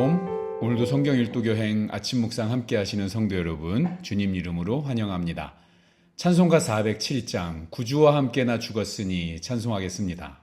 샬롬. 오늘도 성경 일도교행 아침 묵상 함께 하시는 성도 여러분, 주님 이름으로 환영합니다. 찬송가 407장 구주와 함께 나 죽었으니 찬송하겠습니다.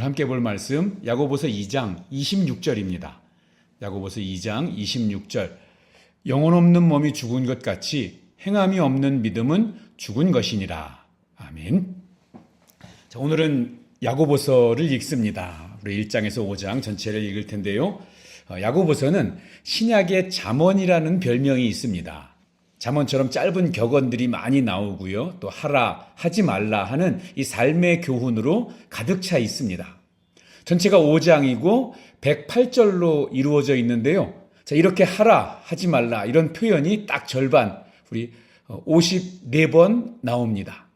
함께 볼 말씀 야고보서 2장 26절입니다. 야고보서 2장 26절. 영혼 없는 몸이 죽은 것 같이 행함이 없는 믿음은 죽은 것이니라. 아멘. 자, 오늘은 야고보서를 읽습니다. 우리 1장에서 5장 전체를 읽을 텐데요. 야고보서는 신약의 잠언이라는 별명이 있습니다. 잠언처럼 짧은 격언들이 많이 나오고요. 또 하라, 하지 말라 하는 이 삶의 교훈으로 가득 차 있습니다. 전체가 5장이고 108절로 이루어져 있는데요. 자, 이렇게 하라, 하지 말라 이런 표현이 딱 절반, 우리 54번 나옵니다.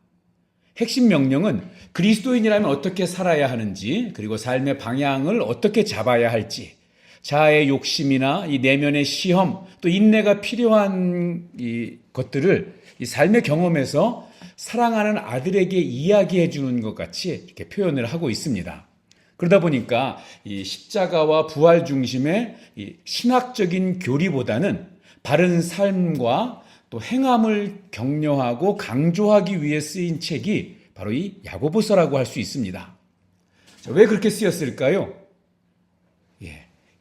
핵심 명령은 그리스도인이라면 어떻게 살아야 하는지, 그리고 삶의 방향을 어떻게 잡아야 할지, 자아의 욕심이나 이 내면의 시험, 또 인내가 필요한 이 것들을 이 삶의 경험에서 사랑하는 아들에게 이야기해 주는 것 같이 이렇게 표현을 하고 있습니다. 그러다 보니까 이 십자가와 부활 중심의 이 신학적인 교리보다는 바른 삶과 또 행함을 격려하고 강조하기 위해 쓰인 책이 바로 이 야고보서라고 할 수 있습니다. 자, 왜 그렇게 쓰였을까요?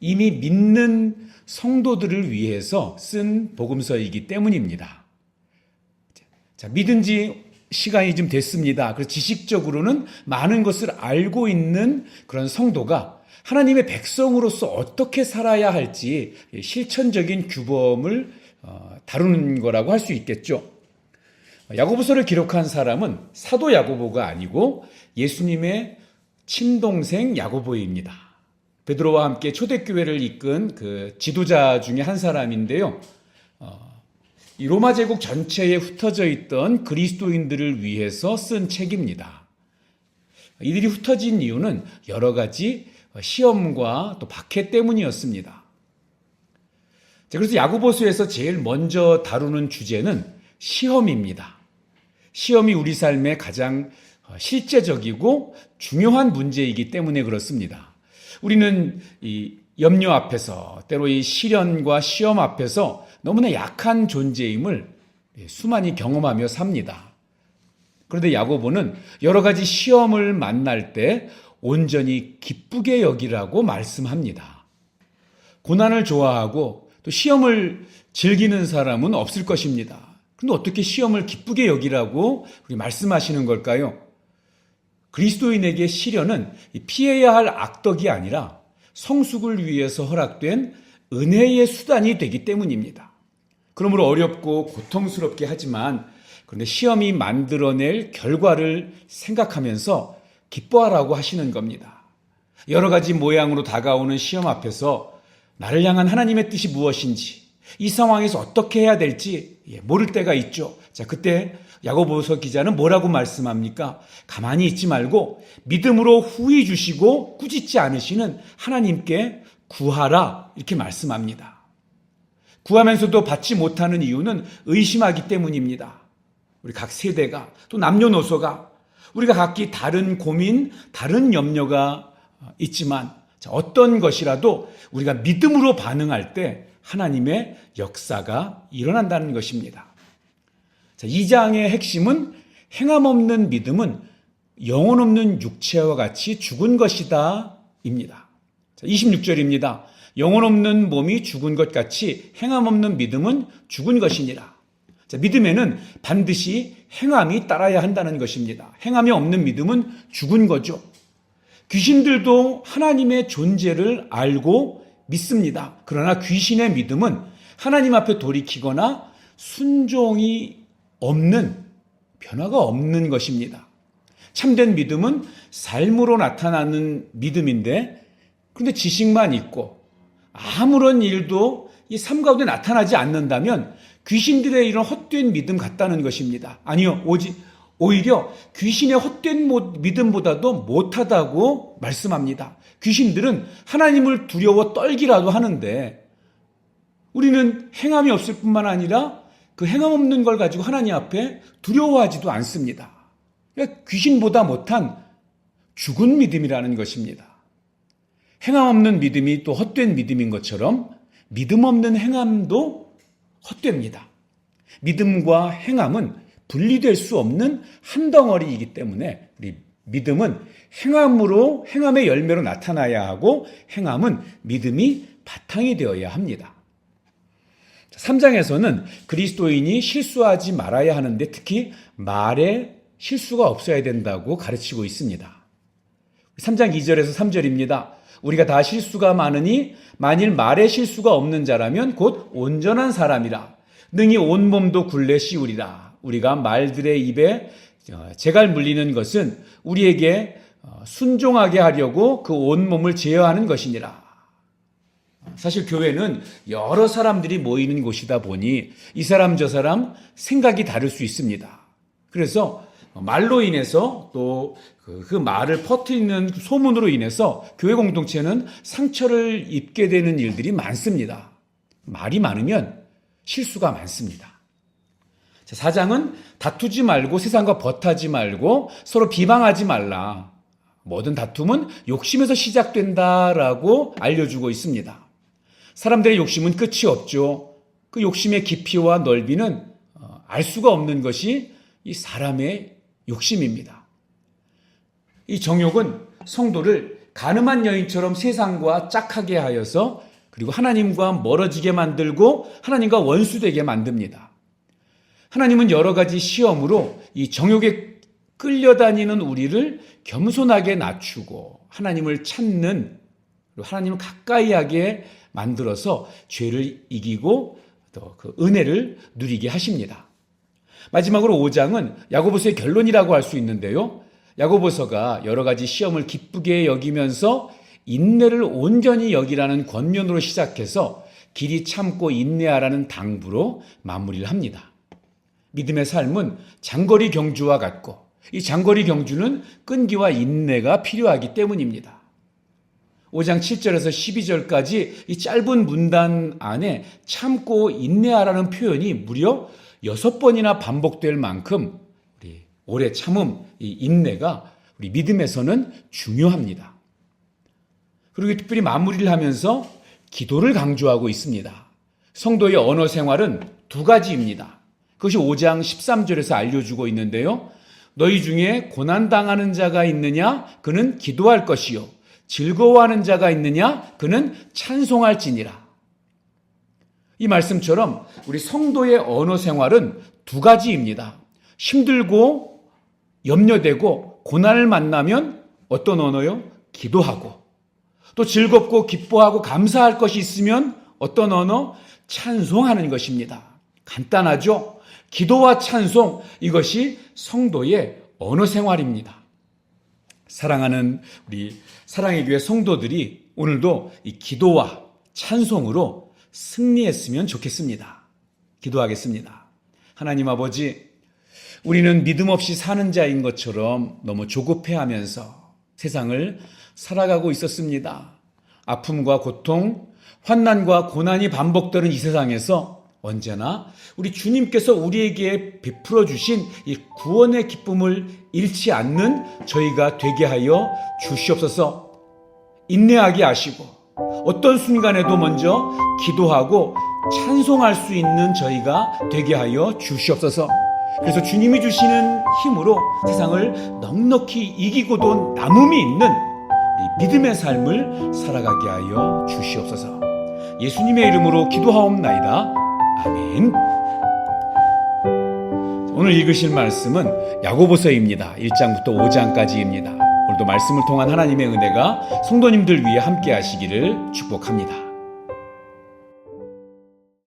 이미 믿는 성도들을 위해서 쓴 복음서이기 때문입니다. 자, 믿은 지 시간이 좀 됐습니다. 그래서 지식적으로는 많은 것을 알고 있는 그런 성도가 하나님의 백성으로서 어떻게 살아야 할지 실천적인 규범을 다루는 거라고 할 수 있겠죠. 야고보서를 기록한 사람은 사도 야고보가 아니고 예수님의 친동생 야고보입니다. 베드로와 함께 초대교회를 이끈 그 지도자 중에 한 사람인데요. 이 로마 제국 전체에 흩어져 있던 그리스도인들을 위해서 쓴 책입니다. 이들이 흩어진 이유는 여러 가지 시험과 또 박해 때문이었습니다. 그래서 야고보서에서 제일 먼저 다루는 주제는 시험입니다. 시험이 우리 삶의 가장 실제적이고 중요한 문제이기 때문에 그렇습니다. 우리는 이 염려 앞에서, 때로 이 시련과 시험 앞에서 너무나 약한 존재임을 수많이 경험하며 삽니다. 그런데 야고보는 여러 가지 시험을 만날 때 온전히 기쁘게 여기라고 말씀합니다. 고난을 좋아하고 또 시험을 즐기는 사람은 없을 것입니다. 그런데 어떻게 시험을 기쁘게 여기라고 말씀하시는 걸까요? 그리스도인에게 시련은 피해야 할 악덕이 아니라 성숙을 위해서 허락된 은혜의 수단이 되기 때문입니다. 그러므로 어렵고 고통스럽게 하지만 그런데 시험이 만들어낼 결과를 생각하면서 기뻐하라고 하시는 겁니다. 여러 가지 모양으로 다가오는 시험 앞에서 나를 향한 하나님의 뜻이 무엇인지, 이 상황에서 어떻게 해야 될지 모를 때가 있죠. 자, 그때 야고보서 기자는 뭐라고 말씀합니까? 가만히 있지 말고 믿음으로 후히 주시고 꾸짖지 않으시는 하나님께 구하라 이렇게 말씀합니다. 구하면서도 받지 못하는 이유는 의심하기 때문입니다. 우리 각 세대가 또 남녀노소가 우리가 각기 다른 고민, 다른 염려가 있지만 어떤 것이라도 우리가 믿음으로 반응할 때 하나님의 역사가 일어난다는 것입니다. 2장의 핵심은 행함 없는 믿음은 영혼 없는 육체와 같이 죽은 것이다 입니다. 26절입니다. 영혼 없는 몸이 죽은 것 같이 행함 없는 믿음은 죽은 것이니라. 믿음에는 반드시 행함이 따라야 한다는 것입니다. 행함이 없는 믿음은 죽은 거죠. 귀신들도 하나님의 존재를 알고 믿습니다. 그러나 귀신의 믿음은 하나님 앞에 돌이키거나 순종이 없는, 변화가 없는 것입니다. 참된 믿음은 삶으로 나타나는 믿음인데, 그런데 지식만 있고 아무런 일도 이 삶 가운데 나타나지 않는다면 귀신들의 이런 헛된 믿음 같다는 것입니다. 아니요, 오히려 귀신의 헛된 믿음보다도 못하다고 말씀합니다. 귀신들은 하나님을 두려워 떨기라도 하는데 우리는 행함이 없을 뿐만 아니라 그 행함 없는 걸 가지고 하나님 앞에 두려워하지도 않습니다. 그러니까 귀신보다 못한 죽은 믿음이라는 것입니다. 행함 없는 믿음이 또 헛된 믿음인 것처럼 믿음 없는 행함도 헛됩니다. 믿음과 행함은 분리될 수 없는 한 덩어리이기 때문에 우리 믿음은 행함의 열매로 나타나야 하고 행함은 믿음이 바탕이 되어야 합니다. 3장에서는 그리스도인이 실수하지 말아야 하는데 특히 말에 실수가 없어야 된다고 가르치고 있습니다. 3장 2절에서 3절입니다. 우리가 다 실수가 많으니 만일 말에 실수가 없는 자라면 곧 온전한 사람이라 능히 온몸도 굴레 씌우리라. 우리가 말들의 입에 재갈 물리는 것은 우리에게 순종하게 하려고 그 온몸을 제어하는 것이니라. 사실 교회는 여러 사람들이 모이는 곳이다 보니 이 사람 저 사람 생각이 다를 수 있습니다. 그래서 말로 인해서 또 그 말을 퍼뜨리는 소문으로 인해서 교회 공동체는 상처를 입게 되는 일들이 많습니다. 말이 많으면 실수가 많습니다. 4장은 다투지 말고 세상과 버타지 말고 서로 비방하지 말라. 모든 다툼은 욕심에서 시작된다라고 알려주고 있습니다. 사람들의 욕심은 끝이 없죠. 그 욕심의 깊이와 넓이는 알 수가 없는 것이 이 사람의 욕심입니다. 이 정욕은 성도를 가늠한 여인처럼 세상과 짝하게 하여서 그리고 하나님과 멀어지게 만들고 하나님과 원수되게 만듭니다. 하나님은 여러 가지 시험으로 이 정욕에 끌려다니는 우리를 겸손하게 낮추고 하나님을 찾는, 그리고 하나님을 가까이 하게 만들어서 죄를 이기고 또 그 은혜를 누리게 하십니다. 마지막으로 5장은 야고보서의 결론이라고 할 수 있는데요. 야고보서가 여러 가지 시험을 기쁘게 여기면서 인내를 온전히 여기라는 권면으로 시작해서 길이 참고 인내하라는 당부로 마무리를 합니다. 믿음의 삶은 장거리 경주와 같고 이 장거리 경주는 끈기와 인내가 필요하기 때문입니다. 5장 7절에서 12절까지 이 짧은 문단 안에 참고 인내하라는 표현이 무려 6번이나 반복될 만큼 우리 오래 참음, 이 인내가 우리 믿음에서는 중요합니다. 그리고 특별히 마무리를 하면서 기도를 강조하고 있습니다. 성도의 언어 생활은 2가지입니다. 그것이 5장 13절에서 알려주고 있는데요. 너희 중에 고난당하는 자가 있느냐? 그는 기도할 것이요. 즐거워하는 자가 있느냐? 그는 찬송할지니라. 이 말씀처럼 우리 성도의 언어 생활은 2가지입니다. 힘들고 염려되고 고난을 만나면 어떤 언어요? 기도하고. 또 즐겁고 기뻐하고 감사할 것이 있으면 어떤 언어? 찬송하는 것입니다. 간단하죠? 기도와 찬송, 이것이 성도의 언어 생활입니다. 사랑하는 우리 사랑의 교회 성도들이 오늘도 이 기도와 찬송으로 승리했으면 좋겠습니다. 기도하겠습니다. 하나님 아버지, 우리는 믿음 없이 사는 자인 것처럼 너무 조급해하면서 세상을 살아가고 있었습니다. 아픔과 고통, 환난과 고난이 반복되는 이 세상에서 언제나 우리 주님께서 우리에게 베풀어 주신 이 구원의 기쁨을 잃지 않는 저희가 되게 하여 주시옵소서. 인내하게 하시고 어떤 순간에도 먼저 기도하고 찬송할 수 있는 저희가 되게 하여 주시옵소서. 그래서 주님이 주시는 힘으로 세상을 넉넉히 이기고도 남음이 있는 이 믿음의 삶을 살아가게 하여 주시옵소서. 예수님의 이름으로 기도하옵나이다. 아멘. 오늘 읽으실 말씀은 야고보서입니다. 1장부터 5장까지입니다. 오늘도 말씀을 통한 하나님의 은혜가 성도님들 위해 함께 하시기를 축복합니다.